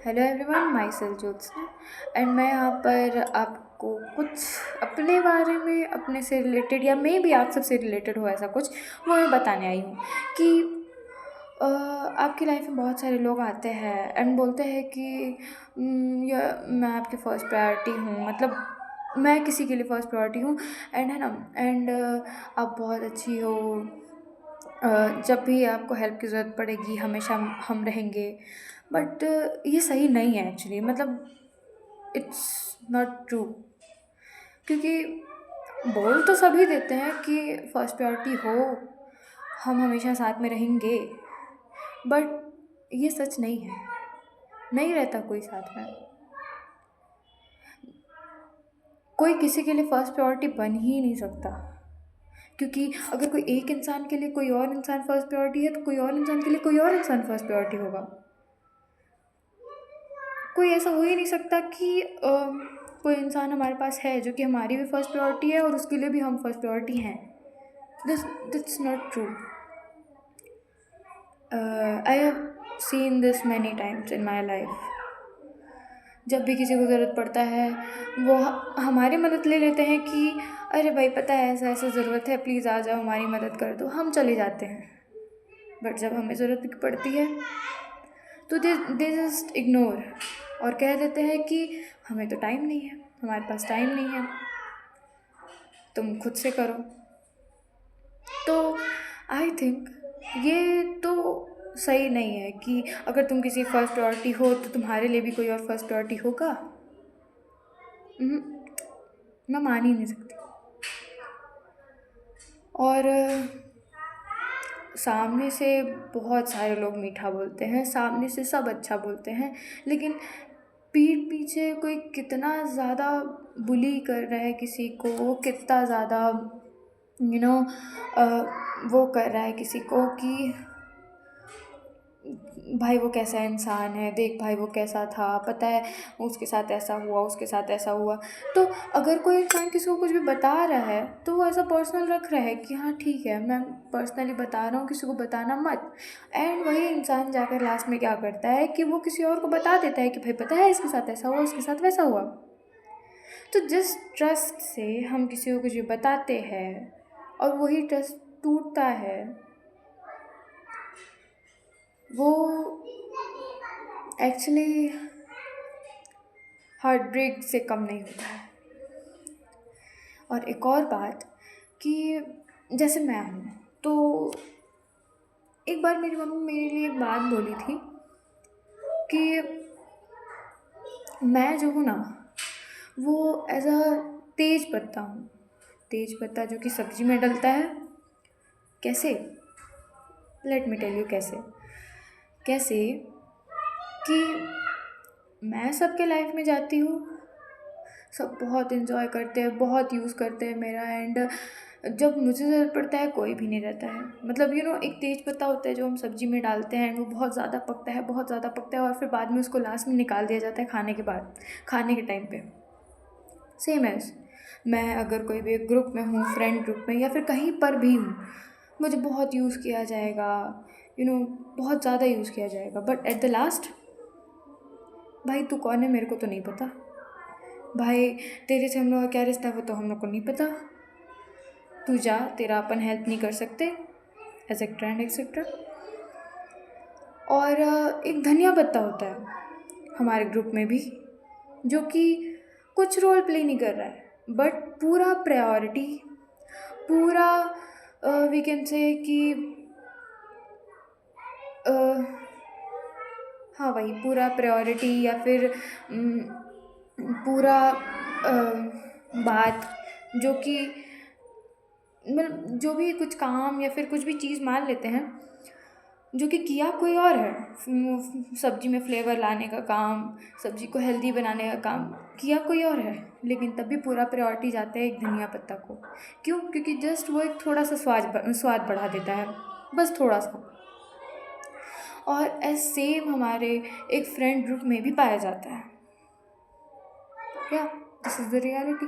Hello everyone, my self Jyotsna. And मैं यहाँ पर आपको कुछ अपने बारे में, अपने से रिलेटेड या मे भी आप सबसे रिलेटेड हो ऐसा कुछ, वो मैं बताने आई हूँ कि आपकी लाइफ में बहुत सारे लोग आते हैं एंड बोलते हैं कि या मैं आपकी फ़र्स्ट प्रायोरिटी हूँ, मतलब मैं किसी के लिए फ़र्स्ट प्रायोरिटी हूँ एंड है ना। एंड आप बहुत अच्छी हो, जब भी आपको हेल्प की ज़रूरत पड़ेगी हमेशा हम रहेंगे। बट ये सही नहीं है एक्चुअली, मतलब इट्स नॉट ट्रू। क्योंकि बोल तो सभी देते हैं कि फर्स्ट प्रायोरिटी हो, हम हमेशा साथ में रहेंगे, बट ये सच नहीं है। नहीं रहता कोई साथ में, कोई किसी के लिए फर्स्ट प्रायोरिटी बन ही नहीं सकता। क्योंकि अगर कोई एक इंसान के लिए कोई और इंसान फर्स्ट प्रायोरिटी है तो कोई और इंसान के लिए कोई और इंसान फर्स्ट प्रायोरिटी होगा। कोई ऐसा हो ही नहीं सकता कि कोई इंसान हमारे पास है जो कि हमारी भी फर्स्ट प्रायोरिटी है और उसके लिए भी हम फर्स्ट प्रायोरिटी हैं। That's not true. I have seen this many times in my life. जब भी किसी को ज़रूरत पड़ता है वो हमारी मदद ले लेते हैं कि अरे भाई पता है ऐसा ऐसा ज़रूरत है, प्लीज़ आ जाओ हमारी मदद कर दो, हम चले जाते हैं। बट जब हमें ज़रूरत पड़ती है तो दे जस्ट इग्नोर और कह देते हैं कि हमें तो टाइम नहीं है, हमारे पास टाइम नहीं है, तुम खुद से करो। तो आई थिंक ये तो सही नहीं है कि अगर तुम किसी फर्स्ट प्रायोरिटी हो तो तुम्हारे लिए भी कोई और फर्स्ट प्रायोरिटी होगा। मैं मान ही नहीं सकती। और सामने से बहुत सारे लोग मीठा बोलते हैं, सामने से सब अच्छा बोलते हैं, लेकिन पीठ पीछे कोई कितना ज़्यादा बुली कर रहा है किसी को, कितना ज़्यादा वो कर रहा है किसी को कि भाई वो कैसा इंसान है, देख भाई वो कैसा था, पता है उसके साथ ऐसा हुआ, उसके साथ ऐसा हुआ। तो अगर कोई इंसान किसी को कुछ भी बता रहा है तो वो ऐसा पर्सनल रख रहा है कि हाँ ठीक है मैं पर्सनली बता रहा हूँ, किसी को बताना मत। एंड वही इंसान जाकर लास्ट में क्या करता है कि वो किसी और को बता देता है कि भाई पता है इसके साथ ऐसा हुआ, उसके साथ वैसा हुआ। तो जिस ट्रस्ट से हम किसी को कुछ भी बताते हैं और वही ट्रस्ट टूटता है, वो एक्चुअली हार्ट ब्रेक से कम नहीं होता है। और एक और बात कि जैसे मैं हूँ तो एक बार मेरी मम्मी मेरे लिए एक बात बोली थी कि मैं जो हूँ ना वो एज अ तेज पत्ता हूँ। तेज पत्ता जो कि सब्जी में डलता है। कैसे? लेट मी टेल यू कैसे। कैसे कि मैं सबके लाइफ में जाती हूँ, सब बहुत इन्जॉय करते हैं, बहुत यूज़ करते हैं मेरा, एंड जब मुझे ज़रूरत पड़ता है कोई भी नहीं रहता है। मतलब एक तेज पत्ता होता है जो हम सब्ज़ी में डालते हैं, वो बहुत ज़्यादा पकता है, बहुत ज़्यादा पकता है, और फिर बाद में उसको लास्ट में निकाल दिया जाता है खाने के बाद, खाने के टाइम पे। सेम एज मैं अगर कोई भी ग्रुप में हूँ, फ्रेंड ग्रुप में या फिर कहीं पर भी हूँ, मुझे बहुत यूज़ किया जाएगा, बहुत ज़्यादा यूज़ किया जाएगा, बट एट द लास्ट भाई तू कौन है मेरे को तो नहीं पता, भाई तेरे से हम लोग का क्या रिश्ता है वो तो हम लोग को नहीं पता, तू जा, तेरा अपन हेल्प नहीं कर सकते, एसेट्रा एंड एक्सेट्रा। और एक धनिया पत्ता होता है हमारे ग्रुप में भी जो कि कुछ रोल प्ले नहीं कर रहा है, बट पूरा प्रायोरिटी, पूरा वी कैन से कि हाँ वही पूरा प्रायोरिटी या फिर पूरा बात जो कि मतलब जो भी कुछ काम या फिर कुछ भी चीज़ मान लेते हैं जो कि किया कोई और है, सब्जी में फ्लेवर लाने का काम, सब्जी को हेल्दी बनाने का काम किया कोई और है, लेकिन तब भी पूरा प्रायोरिटी जाता है एक धनिया पत्ता को। क्यों? क्योंकि जस्ट वो एक थोड़ा सा स्वाद बढ़ा देता है, बस थोड़ा सा। और एज सेम हमारे एक फ्रेंड ग्रुप में भी पाया जाता है। या this is the reality.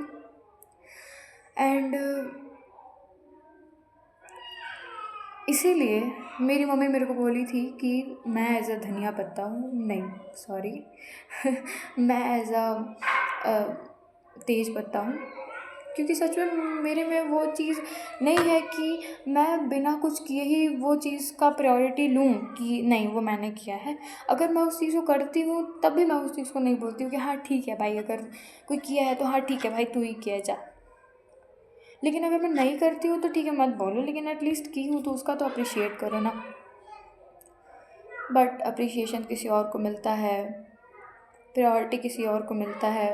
And इसीलिए मेरी मम्मी मेरे को बोली थी कि मैं एज़ अ धनिया पत्ता हूँ, नहीं सॉरी मैं एज़ अ तेज पत्ता हूँ, क्योंकि सच में मेरे में वो चीज़ नहीं है कि मैं बिना कुछ किए ही वो चीज़ का प्रायोरिटी लूँ कि नहीं वो मैंने किया है। अगर मैं उस चीज़ को करती हूँ तब भी मैं उस चीज़ को नहीं बोलती हूँ कि हाँ ठीक है भाई, अगर कोई किया है तो हाँ ठीक है भाई, तू ही किया जा। लेकिन अगर मैं नहीं करती हूँ तो ठीक है मत बोलो, लेकिन एटलीस्ट की हूँ तो उसका तो अप्रिशिएट करो ना। बट अप्रिशिएशन किसी और को मिलता है, प्रायोरिटी किसी और को मिलता है।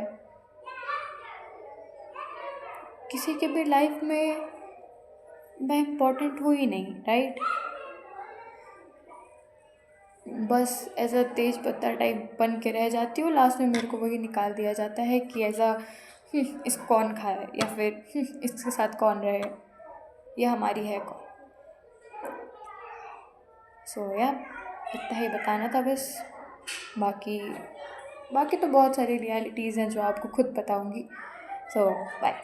किसी के भी लाइफ में मैं इम्पोर्टेंट हूँ ही नहीं, राइट। बस एज अ तेज पत्ता टाइप बन के रह जाती हूँ, लास्ट में मेरे को वही निकाल दिया जाता है कि एज अ इसको कौन खाए, या फिर इसके साथ कौन रहे, ये हमारी है कौन। सो या इतना ही बताना था बस। बाकी बाकी तो बहुत सारी रियलिटीज़ हैं जो आपको खुद बताऊँगी। सो बाय।